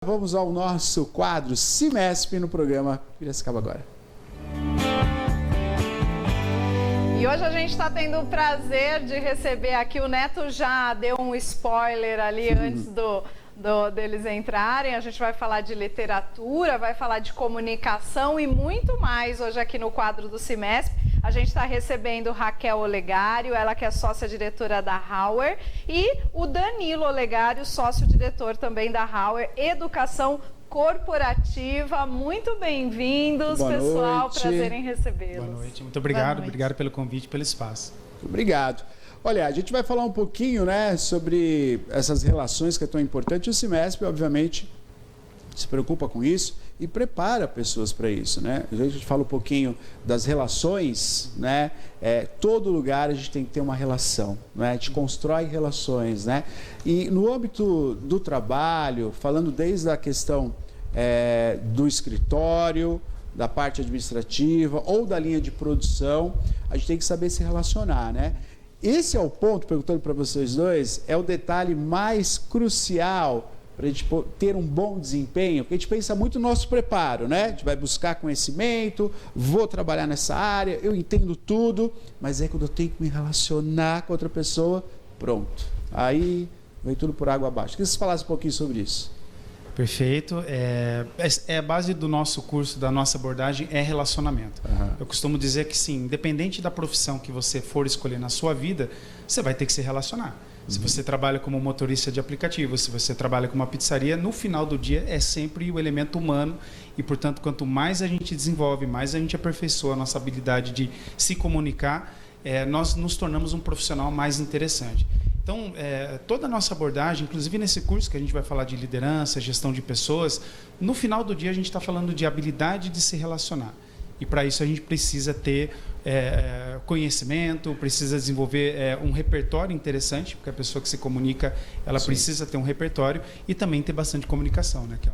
Vamos ao nosso quadro CIMESP no programa Piracicaba Agora. E hoje a gente está tendo o prazer de receber aqui, o Neto já deu um spoiler ali antes deles entrarem. A gente vai falar de literatura, vai falar de comunicação e muito mais hoje aqui no quadro do CIMESP. A gente está recebendo Raquel Olegário, ela que é sócia-diretora da Hauer, e o Danilo Olegário, sócio-diretor também da Hauer Educação Corporativa. Muito bem-vindos, pessoal. Prazer em recebê-los. Boa noite. Muito obrigado. Obrigado pelo convite, pelo espaço. Obrigado. Olha, a gente vai falar um pouquinho, sobre essas relações que é tão importante. O CIMESP, obviamente, se preocupa com isso e prepara pessoas para isso, né? A gente fala um pouquinho das relações, né? Todo lugar a gente tem que ter uma relação, né? A gente constrói relações, né? E no âmbito do trabalho, falando desde a questão do escritório, da parte administrativa ou da linha de produção, a gente tem que saber se relacionar, né? Esse é o ponto, perguntando para vocês dois, é o detalhe mais crucial para a gente ter um bom desempenho, porque a gente pensa muito no nosso preparo, né? A gente vai buscar conhecimento, vou trabalhar nessa área, eu entendo tudo, mas quando eu tenho que me relacionar com outra pessoa, pronto. Aí vem tudo por água abaixo. Queria que vocês falassem um pouquinho sobre isso. Perfeito. A base do nosso curso, da nossa abordagem, é relacionamento. Uhum. Eu costumo dizer que, sim, independente da profissão que você for escolher na sua vida, você vai ter que se relacionar. Se você trabalha como motorista de aplicativo, se você trabalha com uma pizzaria, no final do dia é sempre o elemento humano e, portanto, quanto mais a gente desenvolve, mais a gente aperfeiçoa a nossa habilidade de se comunicar, nós nos tornamos um profissional mais interessante. Então, toda a nossa abordagem, inclusive nesse curso que a gente vai falar de liderança, gestão de pessoas, no final do dia a gente está falando de habilidade de se relacionar. E para isso a gente precisa ter conhecimento, precisa desenvolver um repertório interessante, porque a pessoa que se comunica, ela Sim. precisa ter um repertório e também ter bastante comunicação, né, Kel?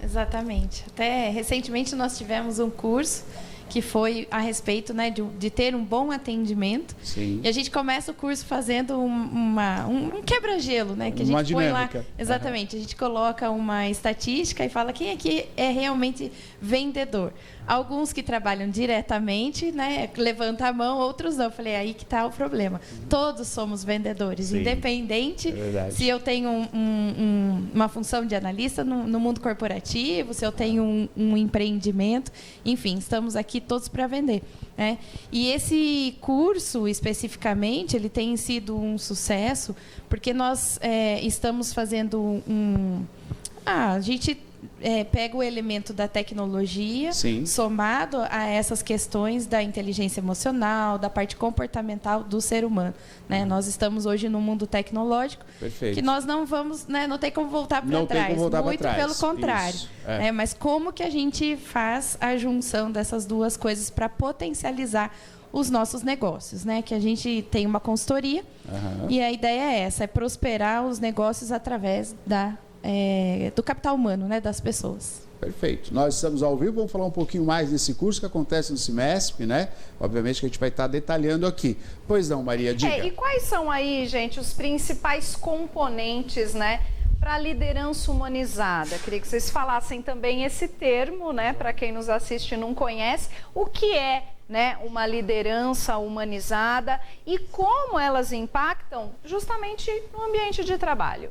Exatamente. Até recentemente nós tivemos um curso que foi a respeito, né, de ter um bom atendimento. Sim. E a gente começa o curso fazendo um quebra-gelo, né? Que a gente uma dinâmica. Põe lá, exatamente. A gente coloca uma estatística e fala quem aqui é realmente vendedor. Alguns que trabalham diretamente, né, levanta a mão, outros não. Eu falei, aí que está o problema. Todos somos vendedores, Sim. independente se eu tenho uma função de analista no mundo corporativo, se eu tenho um empreendimento, enfim, estamos aqui todos para vender, né? E esse curso, especificamente, ele tem sido um sucesso, porque nós estamos fazendo a gente pega o elemento da tecnologia Sim. somado a essas questões da inteligência emocional, da parte comportamental do ser humano, né? Nós estamos hoje no mundo tecnológico Perfeito. Que nós não vamos, né, não tem como voltar para trás, muito pelo contrário. Mas como que a gente faz a junção dessas duas coisas para potencializar os nossos negócios, né? Que a gente tem uma consultoria e a ideia é essa, é prosperar os negócios através do capital humano, né, das pessoas. Perfeito. Nós estamos ao vivo, vamos falar um pouquinho mais desse curso que acontece no CIMESP, né? Obviamente que a gente vai estar detalhando aqui. Pois não, Maria, diga. E quais são aí, gente, os principais componentes, né, para a liderança humanizada? Queria que vocês falassem também esse termo, né, para quem nos assiste e não conhece, o que é, né, uma liderança humanizada e como elas impactam justamente no ambiente de trabalho.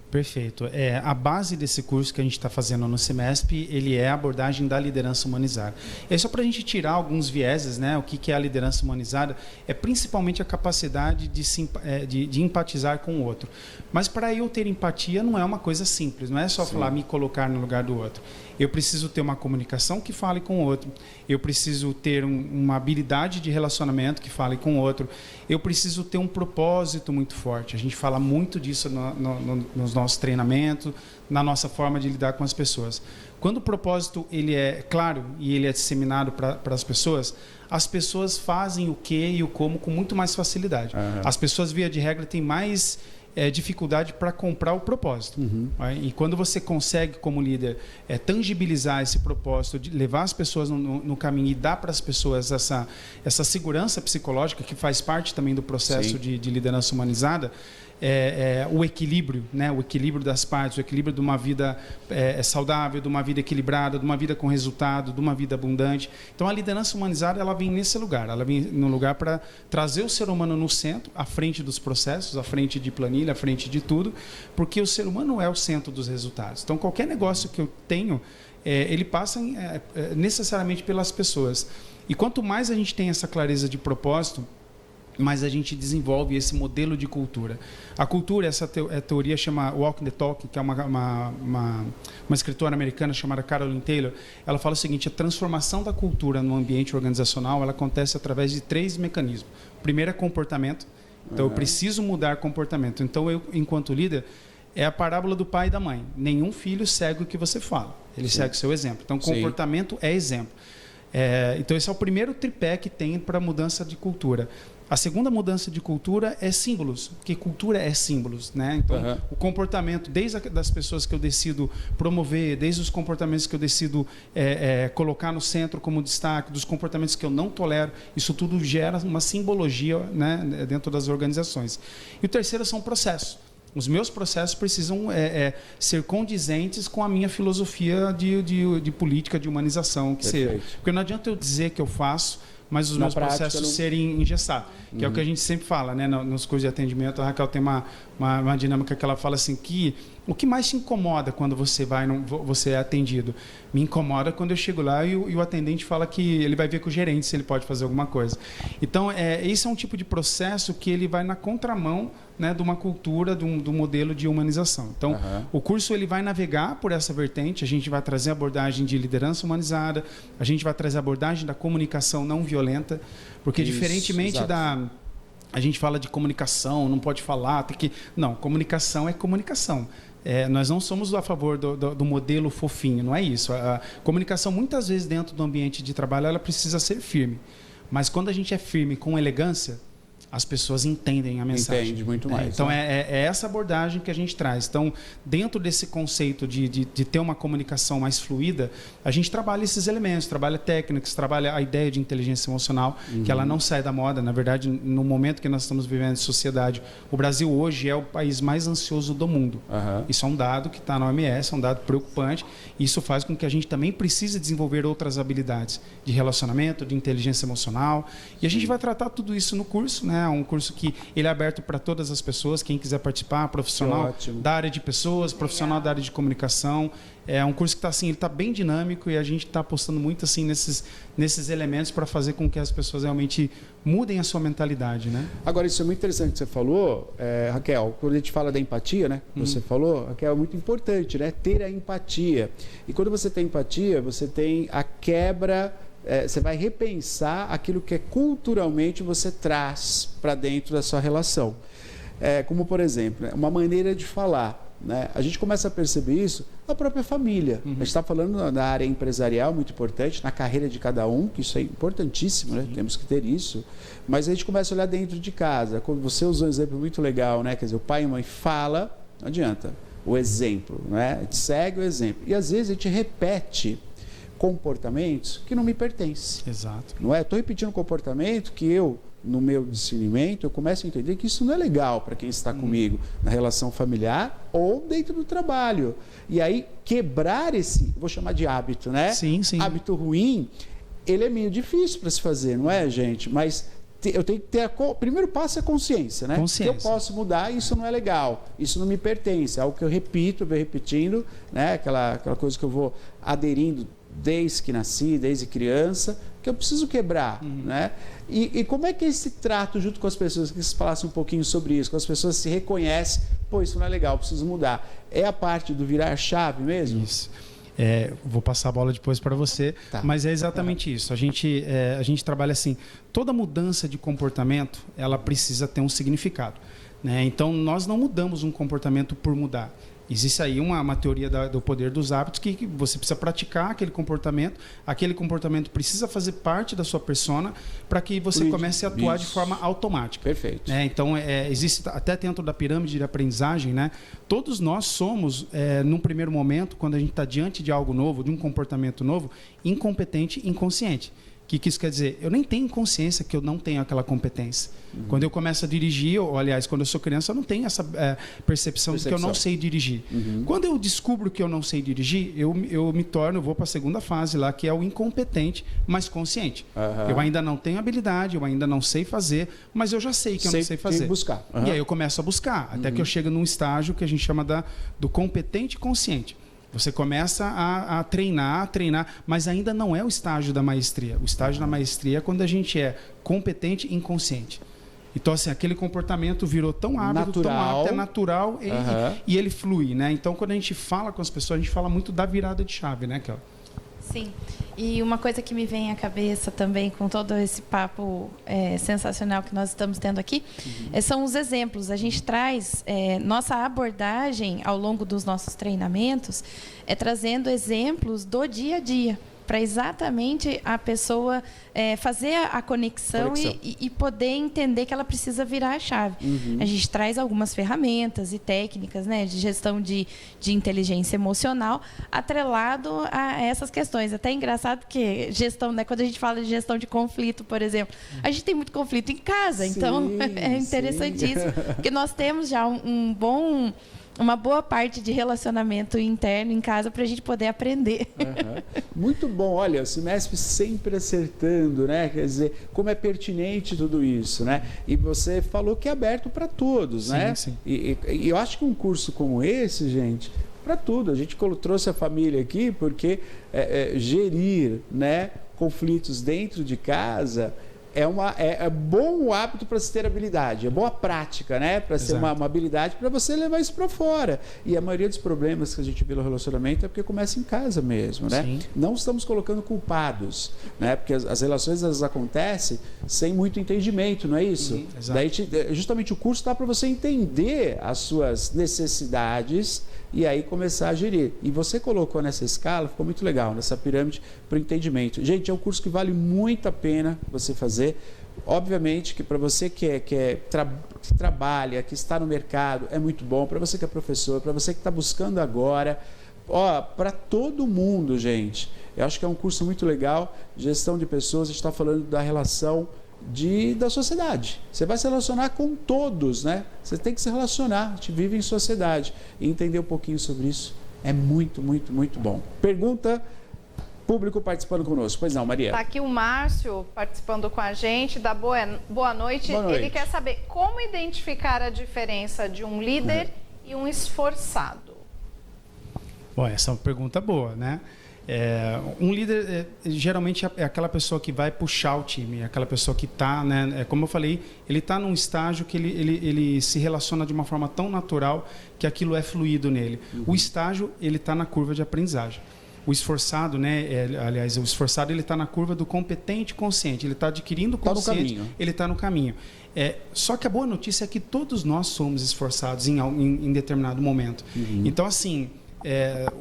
Perfeito. A base desse curso que a gente está fazendo no CIMESP, ele é a abordagem da liderança humanizada. É só para a gente tirar alguns vieses, né? O que é a liderança humanizada? É principalmente a capacidade de empatizar com o outro. Mas para eu ter empatia não é uma coisa simples, não é só falar me colocar no lugar do outro. Eu preciso ter uma comunicação que fale com o outro. Eu preciso ter uma habilidade de relacionamento que fale com o outro. Eu preciso ter um propósito muito forte. A gente fala muito disso nos nossos treinamentos, na nossa forma de lidar com as pessoas. Quando o propósito ele é claro e ele é disseminado para as pessoas fazem o que e o como com muito mais facilidade. As pessoas, via de regra, têm mais dificuldade para comprar o propósito. E quando você consegue, como líder, tangibilizar esse propósito, de levar as pessoas no caminho e dar para as pessoas essa segurança psicológica, que faz parte também do processo de liderança humanizada, o equilíbrio, né? O equilíbrio das partes, o equilíbrio de uma vida saudável, de uma vida equilibrada, de uma vida com resultado, de uma vida abundante. Então, a liderança humanizada, ela vem nesse lugar. Ela vem no lugar para trazer o ser humano no centro, à frente dos processos, à frente de planilha, à frente de tudo, porque o ser humano é o centro dos resultados. Então, qualquer negócio que eu tenho, ele passa necessariamente pelas pessoas. E quanto mais a gente tem essa clareza de propósito, mais a gente desenvolve esse modelo de cultura. A cultura, essa teoria chama Walk the Talk, que é uma escritora americana chamada Carolyn Taylor. Ela fala o seguinte: a transformação da cultura no ambiente organizacional, ela acontece através de 3 mecanismos. O primeiro é comportamento. Então, eu preciso mudar comportamento. Então, eu, enquanto líder, é a parábola do pai e da mãe. Nenhum filho segue o que você fala. Ele segue o seu exemplo. Então, comportamento é exemplo. Então, esse é o primeiro tripé que tem para a mudança de cultura. A segunda mudança de cultura é símbolos, porque cultura é símbolos, né? Então, o comportamento, desde das pessoas que eu decido promover, desde os comportamentos que eu decido colocar no centro como destaque, dos comportamentos que eu não tolero, isso tudo gera uma simbologia, né, dentro das organizações. E o terceiro são processos. Os meus processos precisam ser condizentes com a minha filosofia de política, de humanização, que seja. Porque não adianta eu dizer que eu faço, mas os meus processos serem engessados. Que é o que a gente sempre fala, né? Nos cursos de atendimento, a Raquel tem uma dinâmica que ela fala assim, que o que mais te incomoda quando você você é atendido? Me incomoda quando eu chego lá e o atendente fala que ele vai ver com o gerente se ele pode fazer alguma coisa. Então, esse é um tipo de processo que ele vai na contramão, né, de uma cultura, do modelo de humanização. Então, o curso ele vai navegar por essa vertente. A gente vai trazer a abordagem de liderança humanizada, a gente vai trazer a abordagem da comunicação não violenta, porque diferentemente a gente fala de comunicação, não pode falar, tem que... Não, comunicação é comunicação. Nós não somos a favor do modelo fofinho, não é isso. A comunicação, muitas vezes, dentro do ambiente de trabalho, ela precisa ser firme. Mas quando a gente é firme com elegância, as pessoas entendem a mensagem. Entende muito mais. Então, é essa abordagem que a gente traz. Então, dentro desse conceito de ter uma comunicação mais fluida, a gente trabalha esses elementos, trabalha técnicas, trabalha a ideia de inteligência emocional, que ela não sai da moda. Na verdade, no momento que nós estamos vivendo em sociedade, o Brasil hoje é o país mais ansioso do mundo. Isso é um dado que está na OMS, é um dado preocupante. Isso faz com que a gente também precise desenvolver outras habilidades de relacionamento, de inteligência emocional. E a gente vai tratar tudo isso no curso, né? É um curso que ele é aberto para todas as pessoas, quem quiser participar, profissional da área de pessoas, profissional da área de comunicação. É um curso que está assim, ele está bem dinâmico e a gente está apostando muito assim nesses elementos para fazer com que as pessoas realmente mudem a sua mentalidade, né? Agora, isso é muito interessante que você falou, Raquel, quando a gente fala da empatia, né? Você falou, Raquel, é muito importante, né? Ter a empatia. E quando você tem empatia, você tem a quebra... você vai repensar aquilo que culturalmente você traz para dentro da sua relação. Como, por exemplo, uma maneira de falar. Né? A gente começa a perceber isso na própria família. A gente está falando na área empresarial, muito importante, na carreira de cada um, que isso é importantíssimo, né? Temos que ter isso. Mas a gente começa a olhar dentro de casa. Quando você usou um exemplo muito legal, né? Quer dizer, o pai e a mãe falam, não adianta. O exemplo, né? A gente segue o exemplo. E às vezes a gente repete comportamentos que não me pertencem. Exato. Não é? Estou repetindo um comportamento que eu, no meu discernimento, eu começo a entender que isso não é legal para quem está comigo na relação familiar ou dentro do trabalho. E aí, quebrar esse, vou chamar de hábito, né? Sim. Hábito ruim, ele é meio difícil para se fazer, não é, gente? Mas eu tenho que ter o primeiro passo é consciência, né? Que eu posso mudar, isso não é legal, isso não me pertence, é algo que eu repito, eu vou repetindo, né? Aquela coisa que eu vou aderindo desde que nasci, desde criança, que eu preciso quebrar, né? E como é que é esse trato junto com as pessoas, que vocês falassem um pouquinho sobre isso, quando as pessoas se reconhecem, pô, isso não é legal, eu preciso mudar. É a parte do virar chave mesmo? Isso. Vou passar a bola depois para você, mas é exatamente isso. A gente trabalha assim, toda mudança de comportamento, ela precisa ter um significado, né? Então, nós não mudamos um comportamento por mudar. Existe aí uma teoria do poder dos hábitos que você precisa praticar aquele comportamento precisa fazer parte da sua persona para que você comece a atuar de forma automática. Perfeito. Então, existe até dentro da pirâmide de aprendizagem, né? Todos nós somos, num primeiro momento, quando a gente está diante de algo novo, de um comportamento novo, incompetente, inconsciente. O que isso quer dizer? Eu nem tenho consciência que eu não tenho aquela competência. Quando eu começo a dirigir, ou aliás, quando eu sou criança, eu não tenho essa percepção de que eu não sei dirigir. Quando eu descubro que eu não sei dirigir, eu vou para a segunda fase lá, que é o incompetente, mas consciente. Eu ainda não tenho habilidade, eu ainda não sei fazer, mas eu já sei que eu não sei fazer. Buscar. E aí eu começo a buscar, até que eu chego num estágio que a gente chama do competente consciente. Você começa a treinar, mas ainda não é o estágio da maestria. O estágio da maestria é quando a gente é competente e inconsciente. Então, assim, aquele comportamento virou tão hábito, é natural e ele flui, né? Então, quando a gente fala com as pessoas, a gente fala muito da virada de chave, né, Kel? Sim. E uma coisa que me vem à cabeça também com todo esse papo sensacional que nós estamos tendo aqui são os exemplos. A gente traz nossa abordagem ao longo dos nossos treinamentos trazendo exemplos do dia a dia para exatamente a pessoa fazer a conexão. E poder entender que ela precisa virar a chave. A gente traz algumas ferramentas e técnicas, né, de gestão de inteligência emocional atrelado a essas questões. Até é engraçado porque gestão, né, quando a gente fala de gestão de conflito, por exemplo, a gente tem muito conflito em casa, então é interessantíssimo, porque nós temos já uma boa parte de relacionamento interno em casa para a gente poder aprender. Muito bom. Olha, o Cimesp sempre acertando, né? Quer dizer, como é pertinente tudo isso, né? E você falou que é aberto para todos, né? Sim. E eu acho que um curso como esse, gente, para tudo. A gente trouxe a família aqui porque gerir, né, conflitos dentro de casa é bom hábito para se ter habilidade, é boa prática, né? Para ser uma habilidade para você levar isso para fora. E a maioria dos problemas que a gente vê no relacionamento é porque começa em casa mesmo, né? Sim. Não estamos colocando culpados, né? Porque as relações elas acontecem sem muito entendimento, não é isso? Daí justamente o curso dá para você entender as suas necessidades e aí começar a gerir. E você colocou nessa escala, ficou muito legal, nessa pirâmide para o entendimento. Gente, é um curso que vale muito a pena você fazer. Obviamente que para você que trabalha, que está no mercado, é muito bom. Para você que é professor, para você que está buscando agora, para todo mundo, gente. Eu acho que é um curso muito legal. Gestão de pessoas, a gente está falando da relação da sociedade. Você vai se relacionar com todos, né? Você tem que se relacionar, a gente vive em sociedade. E entender um pouquinho sobre isso é muito, muito, muito bom. Pergunta, público participando conosco. Pois não, Maria. Está aqui o Márcio participando com a gente, da Boa Noite. Boa noite. Ele quer saber como identificar a diferença de um líder e um esforçado. Bom, essa é uma pergunta boa, né? Um líder geralmente é aquela pessoa que vai puxar o time, é aquela pessoa que está, né, como eu falei, ele está num estágio que ele se relaciona de uma forma tão natural que aquilo é fluido nele. O estágio, ele está na curva de aprendizagem. O esforçado, né, aliás, o esforçado ele está na curva do competente consciente, ele está adquirindo consciente, ele está no caminho. Só que a boa notícia é que todos nós somos esforçados em determinado momento. Então, assim,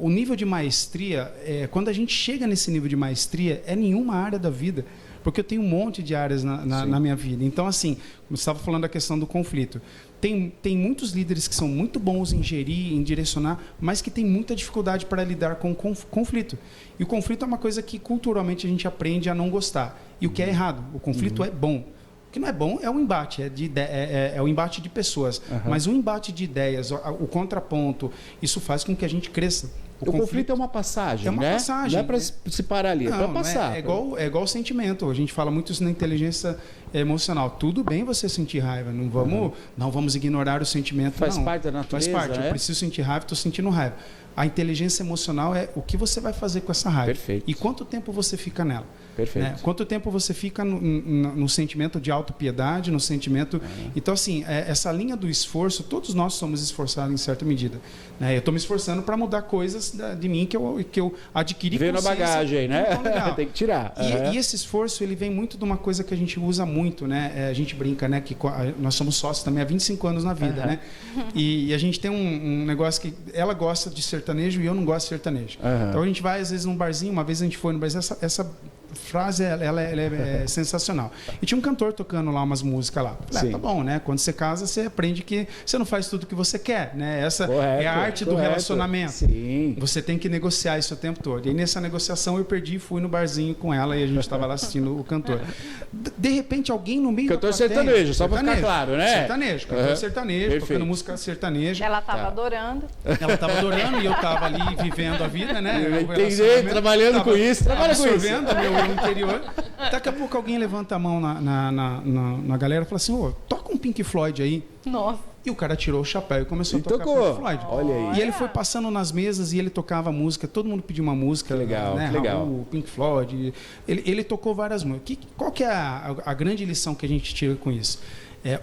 o nível de maestria, quando a gente chega nesse nível de maestria, é nenhuma área da vida, porque eu tenho um monte de áreas na minha vida. Então, assim, como você estava falando da questão do conflito, tem muitos líderes que são muito bons em gerir, em direcionar, mas que têm muita dificuldade para lidar com conflito. E o conflito é uma coisa que culturalmente a gente aprende a não gostar. E o que é errado? O conflito é bom. O que não é bom é o embate, é o embate de pessoas. Mas o embate de ideias, o contraponto, isso faz com que a gente cresça. O conflito é uma passagem, né? Passagem. Não é para se parar ali, é para passar. É igual o sentimento. A gente fala muito isso na inteligência emocional. Tudo bem você sentir raiva, não vamos ignorar o sentimento. Faz parte da natureza, faz parte. Né? Eu preciso sentir raiva, estou sentindo raiva. A inteligência emocional é o que você vai fazer com essa raiva. Perfeito. E quanto tempo você fica nela. Perfeito. Né? Quanto tempo você fica no sentimento de autopiedade, no sentimento... Então, assim, essa linha do esforço, todos nós somos esforçados em certa medida. Né? Eu estou me esforçando para mudar coisas de mim que eu adquiri consciência. Veio na bagagem, né? Tem que tirar. E esse esforço, ele vem muito de uma coisa que a gente usa muito, né? A gente brinca, né? Que nós somos sócios também há 25 anos na vida, né? E a gente tem um negócio que ela gosta de sertanejo e eu não gosto de sertanejo. Então, a gente vai, às vezes, num barzinho, uma vez a gente foi no barzinho, essa frase ela é sensacional. E tinha um cantor tocando lá umas músicas lá. Falei, tá bom, né? Quando você casa, você aprende que você não faz tudo o que você quer, né? Essa é a arte do relacionamento. Sim. Você tem que negociar isso o tempo todo. E aí, nessa negociação eu perdi e fui no barzinho com ela e a gente estava lá assistindo o cantor. De repente, alguém no meio cantor da plateia... sertanejo, só para ficar claro, né? Sertanejo, cantor sertanejo, tocando música sertaneja. Ela estava adorando. Ela estava adorando e eu estava ali vivendo a vida, né? Entendi, trabalhando com isso, trabalha com isso. Absorvendo o meu interior. Daqui a pouco alguém levanta a mão na galera e fala assim, ô, toca um Pink Floyd aí. Nossa. E o cara tirou o chapéu e começou a tocar Pink Floyd. Olha aí. E ele foi passando nas mesas e ele tocava música, todo mundo pediu uma música. Que legal, né? que legal. Raul, Pink Floyd. Ele tocou várias músicas. Qual que é a grande lição que a gente tira com isso?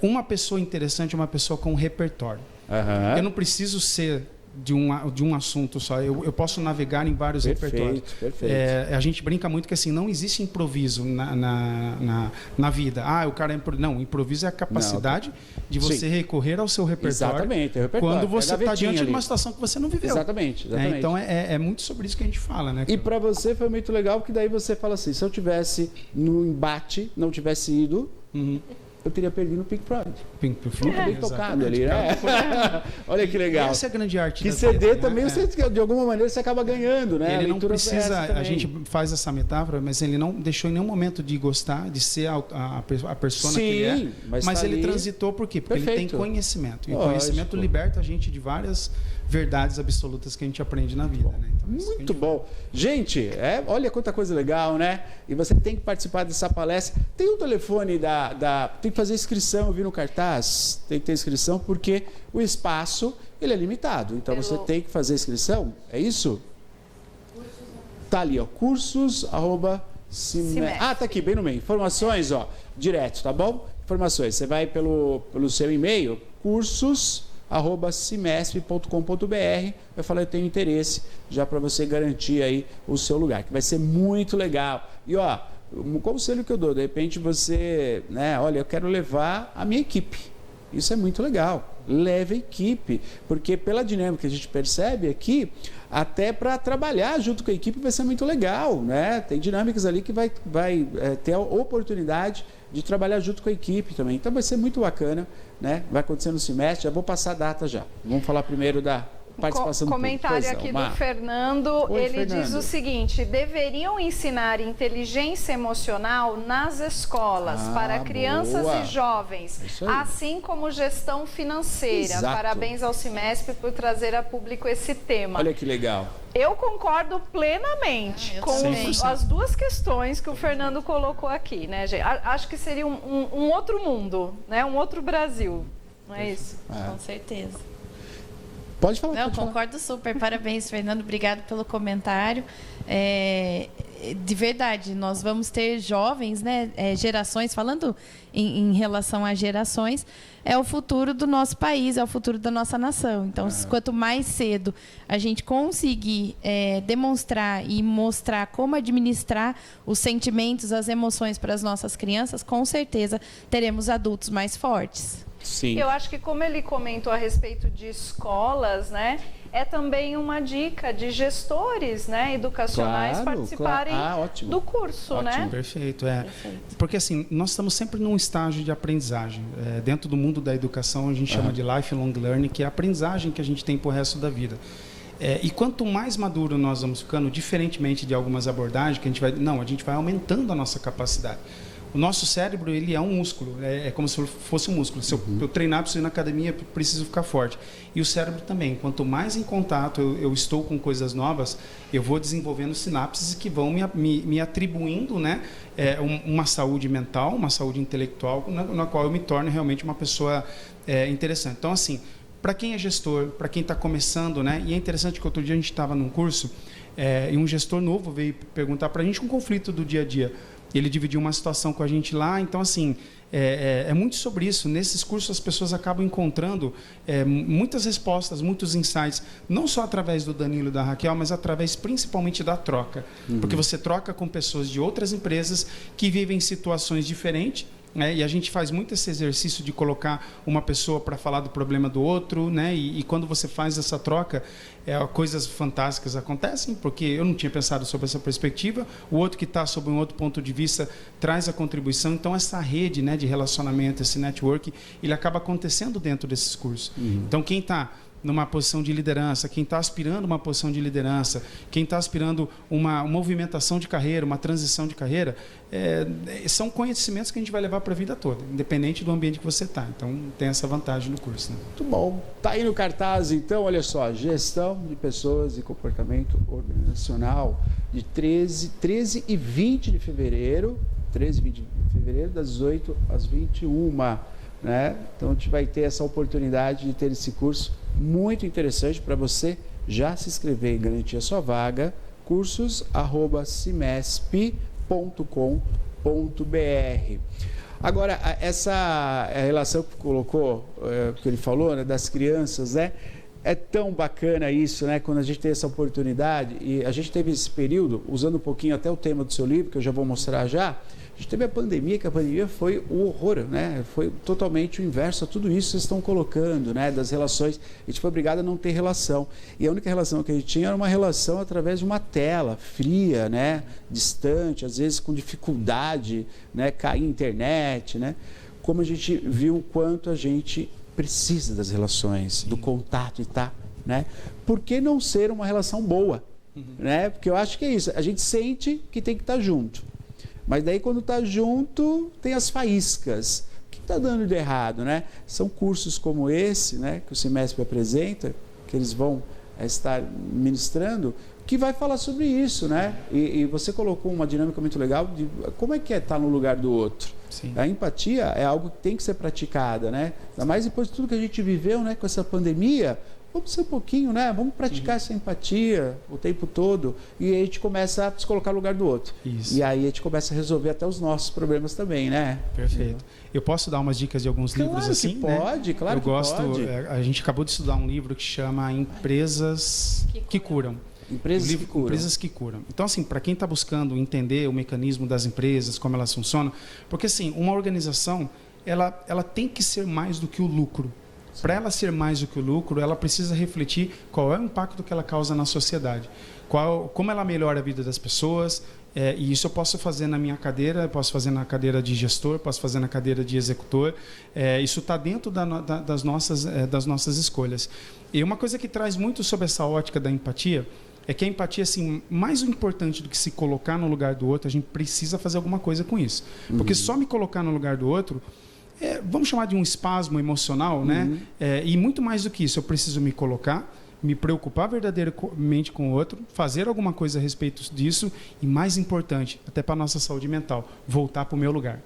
Uma pessoa interessante é uma pessoa com repertório. Uhum. Eu não preciso ser de um assunto só. Eu posso navegar em vários repertórios. Perfeito. A gente brinca muito que assim, não existe improviso na vida. O cara Não, improviso é a capacidade de você recorrer ao seu repertório. Exatamente, repertório. Quando você está diante ali de uma situação que você não viveu. Exatamente. Então é muito sobre isso que a gente fala, né? E para você foi muito legal, porque daí você fala assim, se eu tivesse no embate, não tivesse ido, eu teria perdido no Pink Floyd. Pink Floyd, bem tocado ali, né? Olha que legal. Essa é a grande arte. Que CD também, você, de alguma maneira, você acaba ganhando, né? Ele não precisa, a gente faz essa metáfora, mas ele não deixou em nenhum momento de gostar, de ser a persona que ele é. Mas ele transitou por quê? Porque ele tem conhecimento. E o conhecimento liberta a gente de várias verdades absolutas que a gente aprende na vida, né? Então, muito bom. Gente, olha quanta coisa legal, né? E você tem que participar dessa palestra. Tem um telefone tem que fazer inscrição, eu vi no cartaz. Tem que ter inscrição porque o espaço, ele é limitado. Então, você tem que fazer inscrição. É isso? Tá ali, ó. Cursos@cimesp. Tá aqui, bem no meio. Informações, ó. Direto, tá bom? Informações. Você vai pelo seu e-mail, cursos@cimesp.com.br. Eu falei, eu tenho interesse já para você garantir aí o seu lugar, que vai ser muito legal. E ó, um conselho que eu dou, de repente você, né, olha, eu quero levar a minha equipe. Isso é muito legal. Leve a equipe, porque pela dinâmica que a gente percebe aqui, até para trabalhar junto com a equipe vai ser muito legal, né? Tem dinâmicas ali que vai ter a oportunidade de trabalhar junto com a equipe também. Então vai ser muito bacana, né? Vai acontecer no semestre, já vou passar a data já. Vamos falar primeiro da participação do comentário aqui do Fernando. Oi, ele Fernando. diz o seguinte: deveriam ensinar inteligência emocional nas escolas para crianças e jovens, assim como gestão financeira. Exato. Parabéns ao Cimesp por trazer a público esse tema. Olha que legal. Eu concordo plenamente com as duas questões que o Fernando colocou aqui, né, gente? Acho que seria um outro mundo, né? Um outro Brasil, não é isso? Com certeza. Pode falar. Não, concordo super. Parabéns, Fernando. Obrigado pelo comentário. De verdade, nós vamos ter jovens, né, gerações, falando em relação a gerações, é o futuro do nosso país, é o futuro da nossa nação. Então, quanto mais cedo a gente conseguir demonstrar e mostrar como administrar os sentimentos, as emoções para as nossas crianças, com certeza teremos adultos mais fortes. Sim. Eu acho que como ele comentou a respeito de escolas, né, é também uma dica de gestores, né, educacionais participarem do curso, né? Perfeito, Porque assim, nós estamos sempre num estágio de aprendizagem. Dentro do mundo da educação, a gente chama de lifelong learning, que é a aprendizagem que a gente tem pro resto da vida. E quanto mais maduro nós vamos ficando, diferentemente de algumas abordagens, que a gente vai aumentando a nossa capacidade. O nosso cérebro, ele é um músculo, é como se fosse um músculo. Se eu treinar, preciso ir na academia, preciso ficar forte. E o cérebro também. Quanto mais em contato eu estou com coisas novas, eu vou desenvolvendo sinapses que vão me atribuindo, né, uma saúde mental, uma saúde intelectual, na qual eu me torno realmente uma pessoa interessante. Então, assim, para quem é gestor, para quem está começando, né, e é interessante que outro dia a gente estava num curso e um gestor novo veio perguntar para a gente um conflito do dia a dia. Ele dividiu uma situação com a gente lá, então assim, é muito sobre isso. Nesses cursos as pessoas acabam encontrando muitas respostas, muitos insights, não só através do Danilo e da Raquel, mas através principalmente da troca. Porque você troca com pessoas de outras empresas que vivem situações diferentes né? E a gente faz muito esse exercício de colocar uma pessoa para falar do problema do outro, né? E quando você faz essa troca, coisas fantásticas acontecem, porque eu não tinha pensado sobre essa perspectiva, o outro que está sob um outro ponto de vista traz a contribuição. Então, essa rede, né, de relacionamento, esse network, ele acaba acontecendo dentro desses cursos. Então, quem está numa posição de liderança, quem está aspirando uma posição de liderança, quem está aspirando uma movimentação de carreira, uma transição de carreira, são conhecimentos que a gente vai levar para a vida toda, independente do ambiente que você está. Então, tem essa vantagem no curso. Né? Muito bom. Está aí no cartaz, então, olha só, gestão de pessoas e comportamento organizacional, de 13 e 20 de fevereiro, 13 e 20 de fevereiro, das 18 às 21, né? Então, a gente vai ter essa oportunidade de ter esse curso muito interessante para você já se inscrever e garantir a sua vaga, cursos@cimesp.com.br. Agora, essa relação que colocou, que ele falou, né, das crianças, né? É tão bacana isso, né? Quando a gente tem essa oportunidade, e a gente teve esse período, usando um pouquinho até o tema do seu livro, que eu já vou mostrar já, a gente teve a pandemia, que a pandemia foi o horror, né? Foi totalmente o inverso a tudo isso que vocês estão colocando, né? Das relações. A gente foi obrigado a não ter relação. E a única relação que a gente tinha era uma relação através de uma tela fria, né? Distante, às vezes com dificuldade, né? Cair internet, né? Como a gente viu o quanto a gente precisa das relações, do contato e tá, né? Por que não ser uma relação boa? Né? Porque eu acho que é isso. A gente sente que tem que estar junto. Mas daí quando está junto, tem as faíscas. O que está dando de errado, né? São cursos como esse, né, que o Cimesp apresenta, que eles vão estar ministrando, que vai falar sobre isso, né? E você colocou uma dinâmica muito legal de como é que é estar no lugar do outro. Sim. A empatia é algo que tem que ser praticada, né? Ainda mais depois de tudo que a gente viveu, né, com essa pandemia. Vamos ser um pouquinho, né? Vamos praticar essa empatia o tempo todo e aí a gente começa a se colocar no lugar do outro. Isso. E aí a gente começa a resolver até os nossos problemas também, né? Perfeito. Eu posso dar umas dicas de alguns livros assim, né? Pode, claro que pode. Eu gosto, a gente acabou de estudar um livro que chama Empresas que Curam. Empresas que curam. Então, assim, para quem está buscando entender o mecanismo das empresas, como elas funcionam, porque, assim, uma organização, ela tem que ser mais do que o lucro. Para ela ser mais do que o lucro, ela precisa refletir qual é o impacto que ela causa na sociedade, como ela melhora a vida das pessoas, e isso eu posso fazer na minha cadeira, posso fazer na cadeira de gestor, posso fazer na cadeira de executor, isso está dentro das nossas escolhas. E uma coisa que traz muito sobre essa ótica da empatia é que a empatia, assim, mais importante do que se colocar no lugar do outro, a gente precisa fazer alguma coisa com isso. Porque só me colocar no lugar do outro, vamos chamar de um espasmo emocional, né? E muito mais do que isso, eu preciso me colocar, me preocupar verdadeiramente com o outro, fazer alguma coisa a respeito disso e, mais importante, até para a nossa saúde mental, voltar para o meu lugar,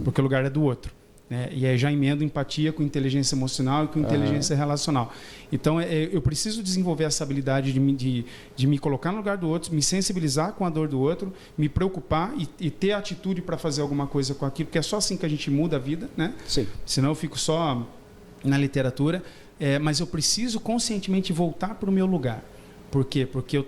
porque o lugar é do outro. Né? E aí já emendo empatia com inteligência emocional e com inteligência relacional. Então, eu preciso desenvolver essa habilidade de me colocar no lugar do outro, me sensibilizar com a dor do outro, me preocupar e ter atitude para fazer alguma coisa com aquilo, porque é só assim que a gente muda a vida, né? Sim. Senão eu fico só na literatura. Mas eu preciso conscientemente voltar para o meu lugar. Por quê? Porque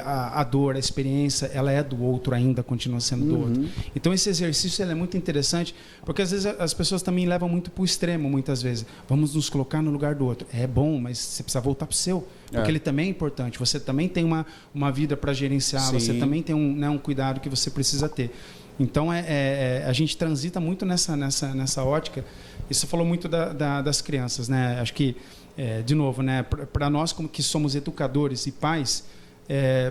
a dor, a experiência, ela é do outro ainda, continua sendo do outro. Então, esse exercício é muito interessante, porque às vezes as pessoas também levam muito para o extremo, muitas vezes. Vamos nos colocar no lugar do outro. É bom, mas você precisa voltar para o seu, porque ele também é importante. Você também tem uma vida para gerenciar, Sim. Você também tem um cuidado que você precisa ter. Então, a gente transita muito nessa ótica. E você falou muito das crianças, né? Acho que, de novo, né? Para nós como que somos educadores e pais,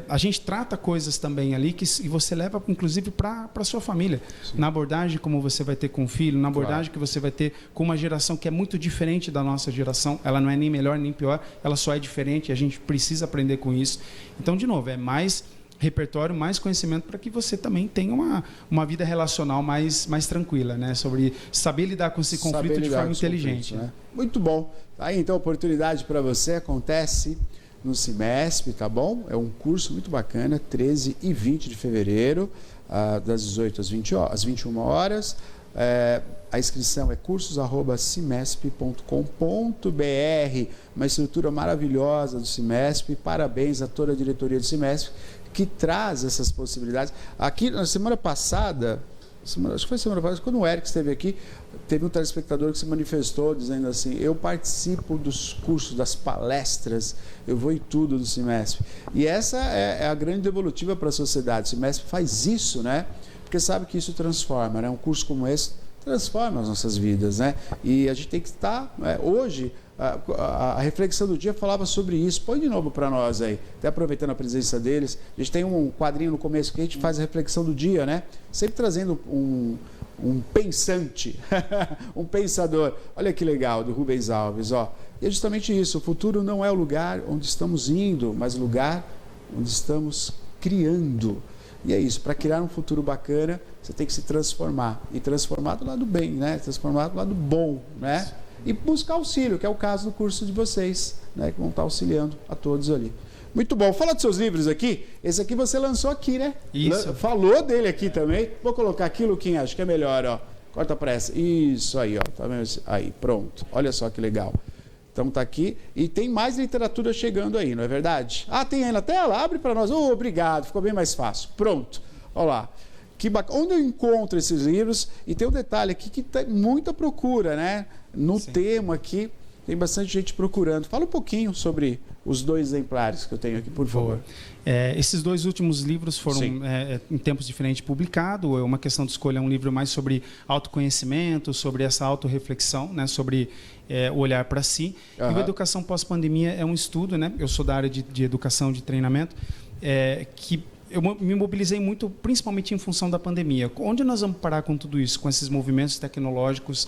a gente trata coisas também ali que você leva, inclusive, para a sua família. Sim. Na abordagem como você vai ter com o filho, na abordagem que você vai ter com uma geração que é muito diferente da nossa geração. Ela não é nem melhor nem pior, ela só é diferente e a gente precisa aprender com isso. Então, de novo, é mais repertório, mais conhecimento para que você também tenha uma vida relacional mais tranquila, né? Sobre saber lidar com esse conflito de forma inteligente. Né? Muito bom. Aí, então, a oportunidade para você acontece no Cimesp, tá bom? É um curso muito bacana, 13 e 20 de fevereiro, das 18 às 21 horas. A inscrição é cursos@cimesp.com.br, uma estrutura maravilhosa do Cimesp. Parabéns a toda a diretoria do Cimesp que traz essas possibilidades. Aqui, na semana passada, acho que foi semana passada, quando o Eric esteve aqui, teve um telespectador que se manifestou dizendo assim, eu participo dos cursos, das palestras, eu vou em tudo do Cimesp. E essa é a grande devolutiva para a sociedade. O Cimesp faz isso, né? Porque sabe que isso transforma, né? Um curso como esse transforma as nossas vidas, né? E a gente tem que estar, hoje, a reflexão do dia falava sobre isso. Põe de novo para nós aí, até aproveitando a presença deles. A gente tem um quadrinho no começo que a gente faz a reflexão do dia, né? Sempre trazendo um pensante, um pensador. Olha que legal, do Rubens Alves, ó. E é justamente isso, o futuro não é o lugar onde estamos indo, mas o lugar onde estamos criando. E é isso, para criar um futuro bacana, você tem que se transformar. E transformar do lado bem, né? Transformar do lado bom, né? E buscar auxílio, que é o caso do curso de vocês, né? Que vão estar auxiliando a todos ali. Muito bom. Fala dos seus livros aqui. Esse aqui você lançou aqui, né? Isso. Falou dele aqui também. Vou colocar aqui, Luquinha, acho que é melhor, ó. Corta para essa. Isso aí, ó. Tá vendo? Aí, pronto. Olha só que legal. Então tá aqui. E tem mais literatura chegando aí, não é verdade? Ah, tem aí na tela? Abre para nós. Oh, obrigado. Ficou bem mais fácil. Pronto. Olha lá. Que bacana. Onde eu encontro esses livros? E tem um detalhe aqui que tem muita procura, né? No Sim. tema aqui, tem bastante gente procurando. Fala um pouquinho sobre os 2 exemplares que eu tenho aqui, por favor. Esses 2 últimos livros foram, em tempos diferentes, publicados. É uma questão de escolha, um livro mais sobre autoconhecimento, sobre essa autorreflexão, né? Sobre o olhar para si. E o Educação Pós-Pandemia é um estudo, né? Eu sou da área de educação, de treinamento, que eu me mobilizei muito, principalmente em função da pandemia. Onde nós vamos parar com tudo isso? Com esses movimentos tecnológicos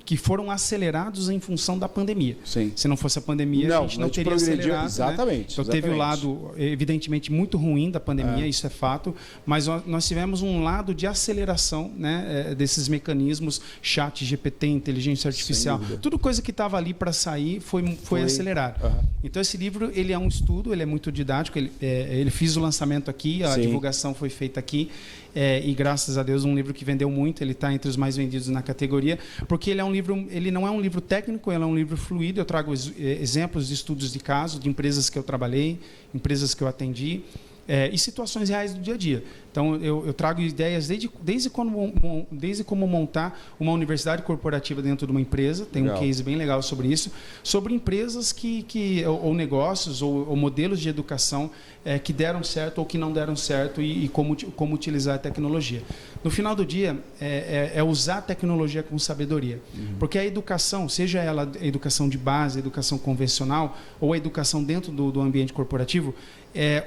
que foram acelerados em função da pandemia. Sim. Se não fosse a pandemia, a gente não teria acelerado. Exatamente. Né? Então, teve o lado, evidentemente, muito ruim da pandemia, isso é fato, mas nós tivemos um lado de aceleração, né, desses mecanismos, chat, GPT, inteligência artificial, tudo coisa que estava ali para sair foi acelerado. Então, esse livro ele é um estudo, ele é muito didático, ele fez o lançamento aqui, a divulgação foi feita aqui, e graças a Deus um livro que vendeu muito, ele está entre os mais vendidos na categoria, porque ele não é um livro técnico, ele é um livro fluido. Eu trago exemplos de estudos de caso, de empresas que eu trabalhei, empresas que eu atendi, e situações reais do dia a dia. Então, eu trago ideias desde como montar uma universidade corporativa dentro de uma empresa, tem um case bem legal sobre isso, sobre empresas ou negócios, ou modelos de educação que deram certo ou que não deram certo e como utilizar a tecnologia. No final do dia, é usar a tecnologia com sabedoria. Porque a educação, seja ela a educação de base, a educação convencional, ou a educação dentro do ambiente corporativo,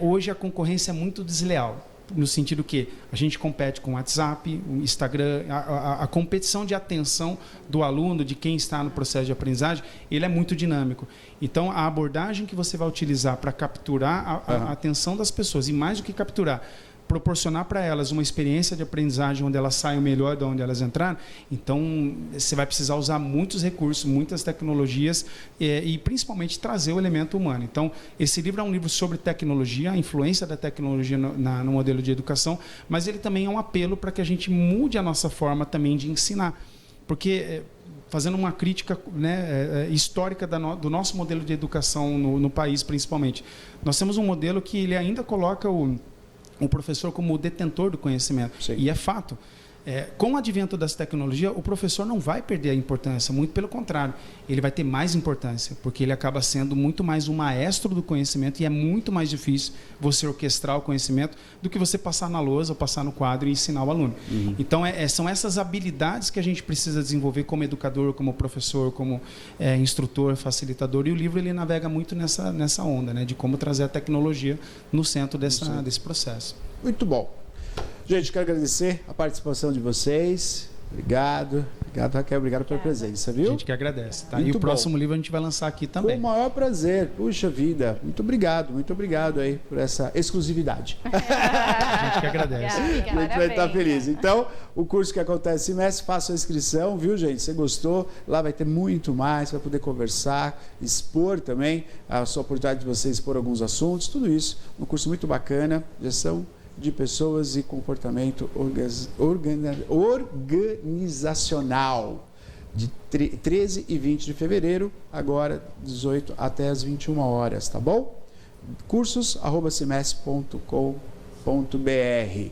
hoje a concorrência é muito desleal. No sentido que a gente compete com o WhatsApp, o Instagram, a competição de atenção do aluno, de quem está no processo de aprendizagem, ele é muito dinâmico. Então, a abordagem que você vai utilizar para capturar a atenção das pessoas, e mais do que capturar, proporcionar para elas uma experiência de aprendizagem onde elas saiam melhor de onde elas entraram, então você vai precisar usar muitos recursos, muitas tecnologias e principalmente trazer o elemento humano. Então, esse livro é um livro sobre tecnologia, a influência da tecnologia no modelo de educação, mas ele também é um apelo para que a gente mude a nossa forma também de ensinar. Porque, fazendo uma crítica, né, histórica do nosso modelo de educação no país, principalmente, nós temos um modelo que ele ainda coloca o professor como o detentor do conhecimento. Sim. E é fato. Com o advento das tecnologias, o professor não vai perder a importância, muito pelo contrário, ele vai ter mais importância, porque ele acaba sendo muito mais um maestro do conhecimento e é muito mais difícil você orquestrar o conhecimento do que você passar na lousa ou passar no quadro e ensinar o aluno. Então, são essas habilidades que a gente precisa desenvolver como educador, como professor, como instrutor, facilitador, e o livro ele navega muito nessa onda, né, de como trazer a tecnologia no centro desse processo. Muito bom. Gente, quero agradecer a participação de vocês. Obrigado. Obrigado, Raquel. Obrigado pela presença, viu? A gente que agradece. Tá? E o próximo livro a gente vai lançar aqui também. Com o maior prazer. Puxa vida. Muito obrigado aí por essa exclusividade. A gente que agradece. A gente vai estar feliz. Então, o curso que acontece esse mês, faça a inscrição, viu, gente? Você gostou? Lá vai ter muito mais, vai poder conversar, expor também a sua oportunidade de você expor alguns assuntos, tudo isso. Um curso muito bacana, gestão de pessoas e comportamento organizacional, de 13 e 20 de fevereiro, agora 18 até as 21 horas, tá bom? cursos@cimesp.com.br